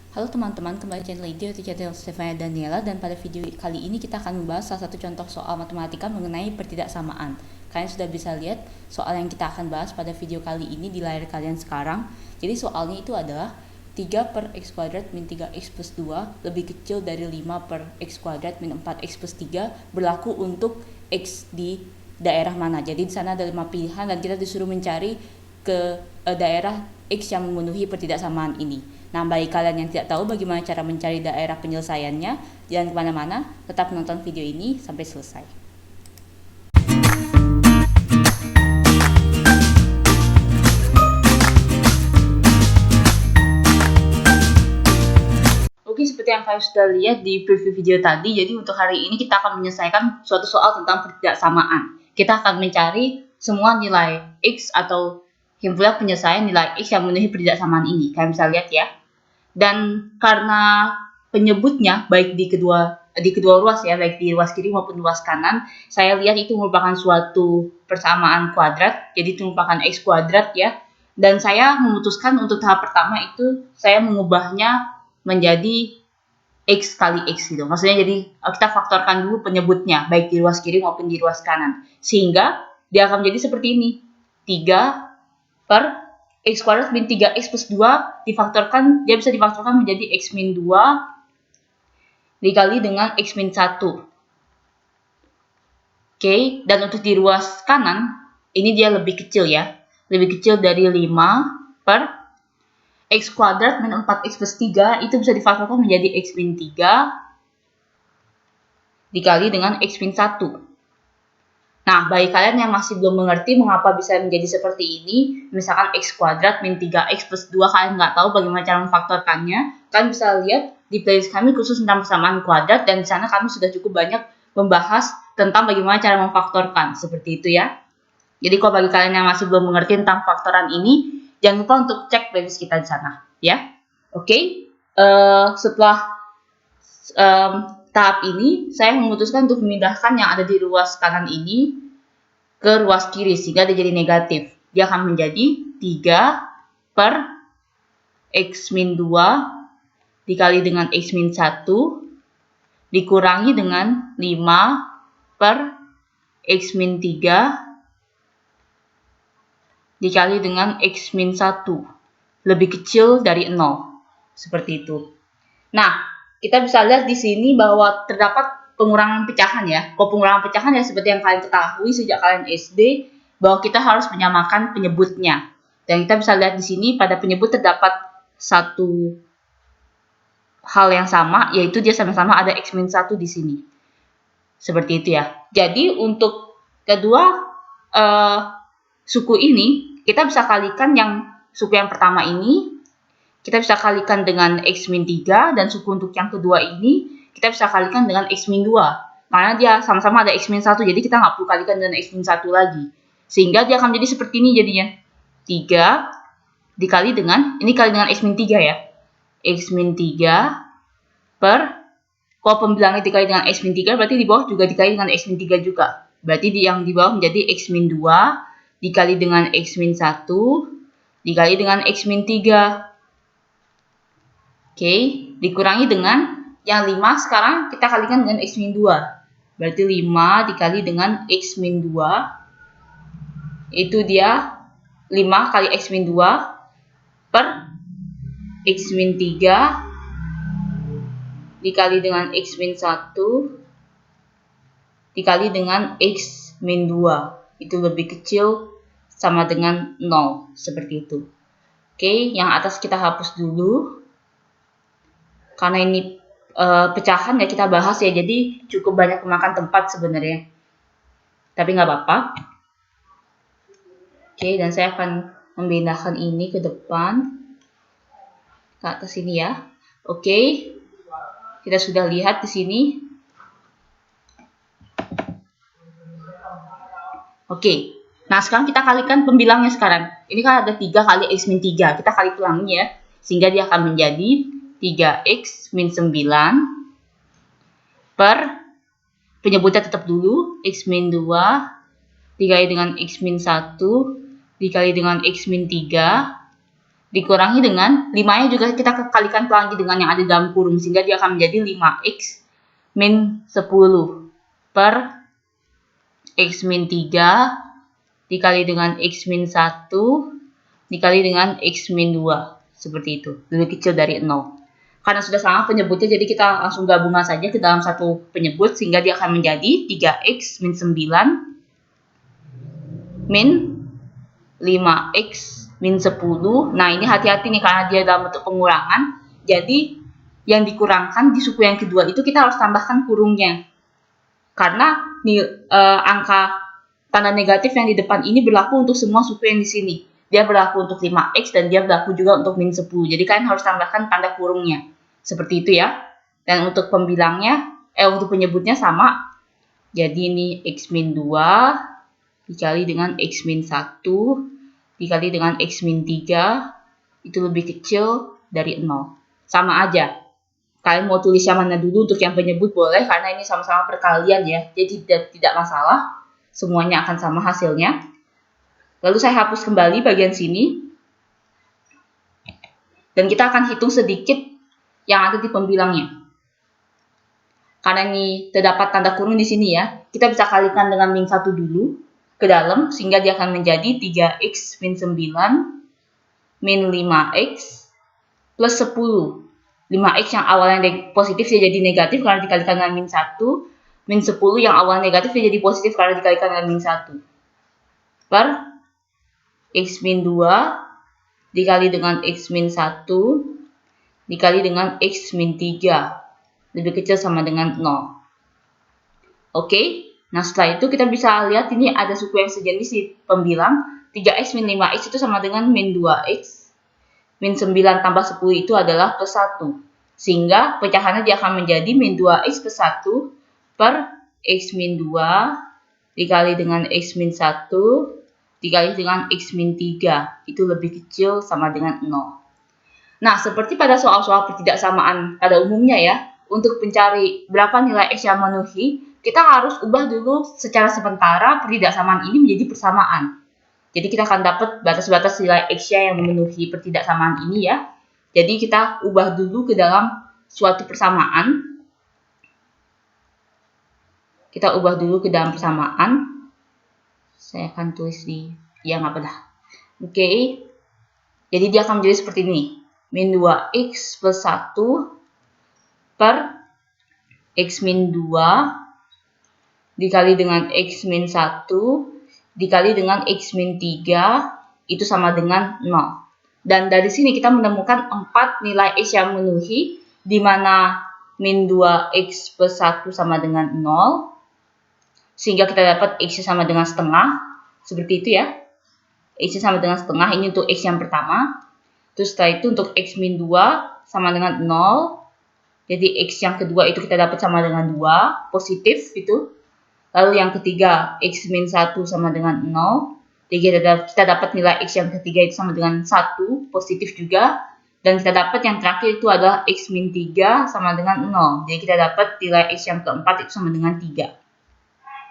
Halo teman-teman, kembali channel ID atau channel Stefania Daniela, dan pada video kali ini kita akan membahas salah satu contoh soal matematika mengenai pertidaksamaan. Kalian sudah bisa lihat soal yang kita akan bahas pada video kali ini di layar kalian sekarang. Jadi soalnya itu adalah 3 per x kuadrat min 3x plus 2 lebih kecil dari 5 per x kuadrat min 4x plus 3 berlaku untuk x di daerah mana. Jadi di sana ada 5 pilihan dan kita disuruh mencari ke daerah x yang memenuhi pertidaksamaan ini. Nah, bagi kalian yang tidak tahu bagaimana cara mencari daerah penyelesaiannya, jangan kemana-mana, tetap menonton video ini sampai selesai. Oke, seperti yang kalian sudah lihat di preview video tadi, jadi untuk hari ini kita akan menyelesaikan suatu soal tentang pertidaksamaan. Kita akan mencari semua nilai x atau himpunan penyelesaian nilai x yang memenuhi pertidaksamaan ini. Kalian bisa lihat ya. Dan karena penyebutnya baik di kedua ruas ya, baik di ruas kiri maupun ruas kanan, saya lihat itu merupakan suatu persamaan kuadrat, jadi itu merupakan x kuadrat ya. Dan saya memutuskan untuk tahap pertama itu saya mengubahnya menjadi x kali x gitu. Maksudnya jadi kita faktorkan dulu penyebutnya baik di ruas kiri maupun di ruas kanan, sehingga dia akan menjadi seperti ini. 3 per x kuadrat min 3x plus 2 difaktorkan, dia bisa difaktorkan menjadi x min 2 dikali dengan x min 1. Oke, dan untuk di ruas kanan, ini dia lebih kecil ya. Lebih kecil dari 5 per x kuadrat min 4x plus 3, itu bisa difaktorkan menjadi x min 3 dikali dengan x min 1. Nah, bagi kalian yang masih belum mengerti mengapa bisa menjadi seperti ini, misalkan x kuadrat min 3x plus 2, kalian nggak tahu bagaimana cara memfaktorkannya, kalian bisa lihat di playlist kami khusus tentang persamaan kuadrat, dan di sana kami sudah cukup banyak membahas tentang bagaimana cara memfaktorkan, seperti itu ya. Jadi kalau bagi kalian yang masih belum mengerti tentang faktoran ini, jangan lupa untuk cek playlist kita di sana, ya. Oke, setelah tahap ini, saya memutuskan untuk memindahkan yang ada di ruas kanan ini ke ruas kiri, sehingga dia jadi negatif. Dia akan menjadi 3 per x min 2 dikali dengan x min 1 dikurangi dengan 5 per x min 3 dikali dengan x min 1 lebih kecil dari 0. Seperti itu. Nah, kita bisa lihat di sini bahwa terdapat pengurangan pecahan ya. Kalau pengurangan pecahan ya seperti yang kalian ketahui sejak kalian SD, bahwa kita harus menyamakan penyebutnya. Dan kita bisa lihat di sini pada penyebut terdapat satu hal yang sama, yaitu dia sama-sama ada x min 1 di sini. Seperti itu ya. Jadi untuk kedua suku ini, kita bisa kalikan yang suku yang pertama ini, kita bisa kalikan dengan x min 3, dan suku untuk yang kedua ini kita bisa kalikan dengan x min 2. Karena dia sama-sama ada x min 1, jadi kita nggak perlu kalikan dengan x min 1 lagi. Sehingga dia akan menjadi seperti ini jadinya. 3 dikali dengan, ini kali dengan x min 3 ya. X min 3 per, kalau pembilangnya dikali dengan x min 3, berarti di bawah juga dikali dengan x min 3 juga. Berarti yang di bawah menjadi x min 2 dikali dengan x min 1 dikali dengan x min 3. Oke, dikurangi dengan yang 5 sekarang kita kalikan dengan x min 2. Berarti 5 dikali dengan x min 2, itu dia 5 kali x min 2 per x min 3 dikali dengan x min 1 dikali dengan x min 2. Itu lebih kecil sama dengan 0. Seperti itu. Oke, yang atas kita hapus dulu. Karena ini pecahan ya kita bahas ya, jadi cukup banyak memakan tempat sebenarnya. Tapi nggak apa-apa. Oke, dan saya akan memindahkan ini ke depan. Ke atas sini ya. Oke, kita sudah lihat di sini. Oke, nah sekarang kita kalikan pembilangnya sekarang. Ini kan ada 3 kali x min 3. Kita kali ulangi ya. Sehingga dia akan menjadi 3x min 9 per, penyebutnya tetap dulu, x min 2 dikali dengan x min 1 dikali dengan x min 3 dikurangi dengan 5-nya juga kita kalikan lagi dengan yang ada dalam kurung, sehingga dia akan menjadi 5x min 10 per x min 3 dikali dengan x min 1 dikali dengan x min 2. Seperti itu, lebih kecil dari 0. Karena sudah sama penyebutnya, jadi kita langsung gabungan saja ke dalam satu penyebut, sehingga dia akan menjadi 3x min 9 min 5x min 10. Nah, ini hati-hati nih karena dia dalam bentuk pengurangan. Jadi, yang dikurangkan di suku yang kedua itu kita harus tambahkan kurungnya. Karena angka tanda negatif yang di depan ini berlaku untuk semua suku yang di sini. Dia berlaku untuk 5x dan dia berlaku juga untuk min 10. Jadi kalian harus tambahkan tanda kurungnya. Seperti itu ya. Dan untuk pembilangnya, untuk penyebutnya sama. Jadi ini x min 2 dikali dengan x min 1 dikali dengan x min 3 itu lebih kecil dari 0. Sama aja. Kalian mau tulis yang mana dulu untuk yang penyebut boleh, karena ini sama-sama perkalian ya. Jadi tidak masalah. Semuanya akan sama hasilnya. Lalu saya hapus kembali bagian sini. Dan kita akan hitung sedikit yang ada di pembilangnya. Karena ini terdapat tanda kurung di sini ya. Kita bisa kalikan dengan min 1 dulu ke dalam, sehingga dia akan menjadi 3x min 9 min 5x plus 10. 5x yang awalnya positif dia jadi negatif karena dikalikan dengan min 1. Min 10 yang awalnya negatif dia jadi positif karena dikalikan dengan min 1. Per x min 2 dikali dengan x min 1 dikali dengan x min 3 lebih kecil sama dengan 0. Oke, nah setelah itu kita bisa lihat ini ada suku yang sejenis di pembilang. 3x min 5x itu sama dengan min 2x. Min 9 tambah 10 itu adalah plus 1. Sehingga pecahannya dia akan menjadi min 2x plus 1 per x min 2 dikali dengan x min 1 dikali dengan x min 3. Itu lebih kecil sama dengan 0. Nah, seperti pada soal-soal pertidaksamaan pada umumnya ya, untuk mencari berapa nilai x yang memenuhi, kita harus ubah dulu secara sementara pertidaksamaan ini menjadi persamaan. Jadi kita akan dapat batas-batas nilai x yang memenuhi pertidaksamaan ini ya. Jadi kita ubah dulu ke dalam suatu persamaan. Kita ubah dulu ke dalam persamaan. Saya akan tulis di yang apa dah. Oke. Jadi dia akan menjadi seperti ini. Min 2x plus 1 per x min 2 dikali dengan x min 1 dikali dengan x min 3 itu sama dengan 0. Dan dari sini kita menemukan 4 nilai x yang memenuhi, di mana min 2x plus 1 sama dengan 0. Sehingga kita dapat x sama dengan setengah. Seperti itu ya. X sama dengan setengah, ini untuk x yang pertama. Terus setelah itu untuk x min 2 sama dengan 0. Jadi x yang kedua itu kita dapat sama dengan 2, positif itu. Lalu yang ketiga x min 1 sama dengan 0. Jadi kita dapat nilai x yang ketiga itu sama dengan 1, positif juga. Dan kita dapat yang terakhir itu adalah x min 3 sama dengan 0. Jadi kita dapat nilai x yang keempat itu sama dengan 3.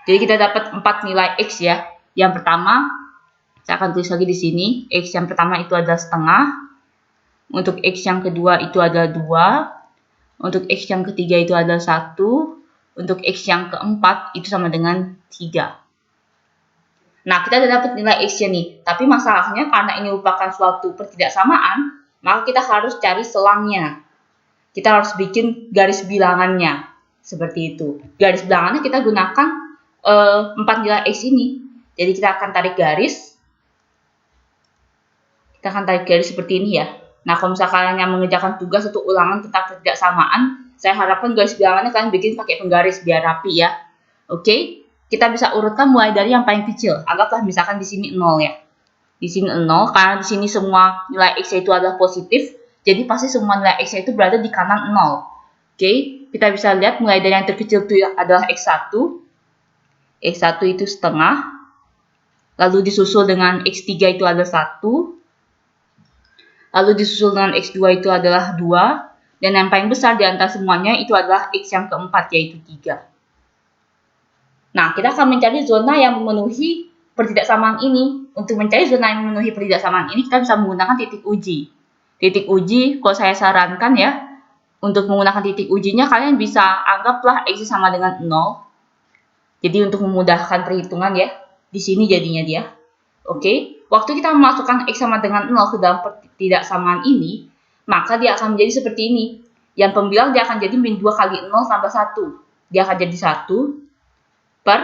Jadi kita dapat 4 nilai x ya. Yang pertama, saya akan tulis lagi di sini. X yang pertama itu adalah setengah. Untuk x yang kedua itu adalah 2. Untuk x yang ketiga itu adalah 1. Untuk x yang keempat itu sama dengan 3. Nah, kita sudah dapat nilai x-nya nih. Tapi masalahnya karena ini merupakan suatu pertidaksamaan, maka kita harus cari selangnya. Kita harus bikin garis bilangannya. Seperti itu. Garis bilangannya kita gunakan 4 nilai x ini. Jadi kita akan tarik garis. Kita akan tarik garis seperti ini ya. Nah, kalau misalkan kalian yang mengerjakan tugas atau ulangan tentang pertidaksamaan, saya harapkan garis bilangannya kalian bikin pakai penggaris biar rapi ya. Oke, kita bisa urutkan mulai dari yang paling kecil. Anggaplah misalkan di sini 0 ya. Di sini 0, karena di sini semua nilai x itu adalah positif, jadi pasti semua nilai x itu berada di kanan 0. Oke, kita bisa lihat mulai dari yang terkecil itu adalah x1. X1 itu setengah. Lalu disusul dengan x3 itu adalah 1. Lalu disusul dengan x2 itu adalah 2. Dan yang paling besar di antara semuanya itu adalah x yang keempat, yaitu 3. Nah, kita akan mencari zona yang memenuhi pertidaksamaan ini. untuk mencari zona yang memenuhi ketidaksamaan ini, kita bisa menggunakan titik uji. Titik uji, kalau saya sarankan ya, untuk menggunakan titik ujinya, kalian bisa anggaplah X sama dengan 0. Jadi untuk memudahkan perhitungan ya, di sini jadinya dia. Oke, waktu kita memasukkan X sama dengan 0 ke dalam ketidaksamaan ini, maka dia akan menjadi seperti ini. Yang pembilang dia akan jadi min 2 kali 0 tambah 1. Dia akan jadi 1 per,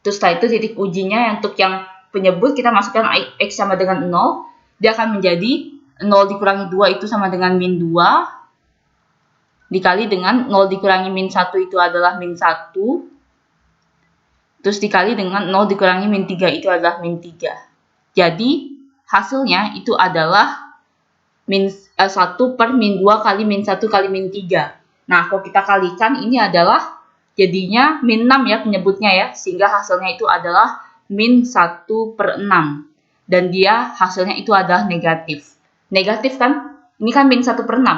terus setelah itu titik ujinya untuk yang penyebut kita masukkan X sama dengan 0, dia akan menjadi 0 dikurangi 2 itu sama dengan min 2, dikali dengan 0 dikurangi min 1 itu adalah min 1, terus dikali dengan 0 dikurangi min 3 itu adalah min 3. Jadi hasilnya itu adalah min 1 per min 2 kali min 1 kali min 3. Nah, kalau kita kalikan ini adalah jadinya min 6 ya penyebutnya ya. Sehingga hasilnya itu adalah min 1 per 6. Dan dia hasilnya itu adalah negatif. Negatif kan? Ini kan min 1 per 6.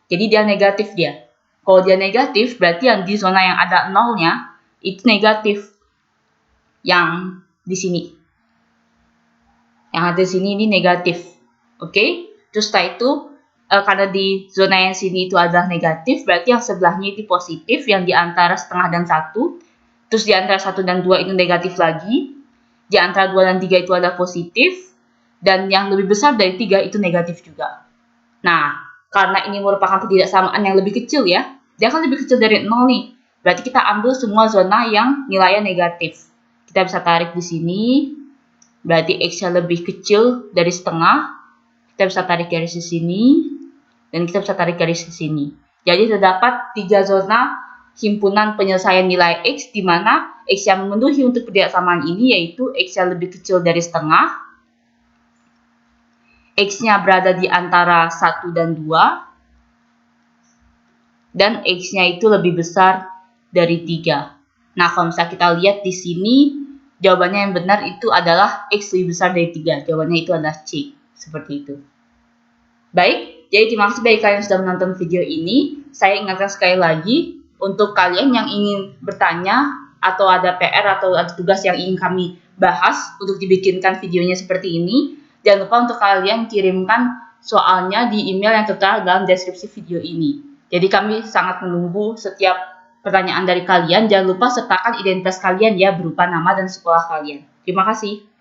Jadi dia negatif dia. Kalau dia negatif berarti yang di zona yang ada 0-nya itu negatif. Yang di sini. Yang ada di sini ini negatif. Oke? Terus setelah itu karena di zona yang sini itu adalah negatif, berarti yang sebelahnya itu positif, yang di antara setengah dan 1, terus di antara 1 dan 2 itu negatif lagi, di antara 2 dan 3 itu adalah positif, dan yang lebih besar dari 3 itu negatif juga. Nah, karena ini merupakan ketidaksamaan yang lebih kecil ya, dia akan lebih kecil dari 0 nih, berarti kita ambil semua zona yang nilainya negatif. Kita bisa tarik di sini, berarti X-nya lebih kecil dari setengah, kita bisa tarik garis di sini, dan kita bisa tarik garis ke sini. Jadi terdapat 3 zona himpunan penyelesaian nilai X, di mana X yang memenuhi untuk ketidaksamaan ini yaitu X yang lebih kecil dari setengah, X-nya berada di antara 1 dan 2, dan X-nya itu lebih besar dari 3. Nah, kalau misalnya kita lihat di sini, jawabannya yang benar itu adalah X lebih besar dari 3. Jawabannya itu adalah C. Seperti itu. Baik, jadi terima kasih bagi kalian yang sudah menonton video ini. Saya ingatkan sekali lagi, untuk kalian yang ingin bertanya, atau ada PR atau ada tugas yang ingin kami bahas untuk dibikinkan videonya seperti ini, jangan lupa untuk kalian kirimkan soalnya di email yang tertera dalam deskripsi video ini. Jadi kami sangat menunggu setiap pertanyaan dari kalian. Jangan lupa sertakan identitas kalian ya, berupa nama dan sekolah kalian. Terima kasih.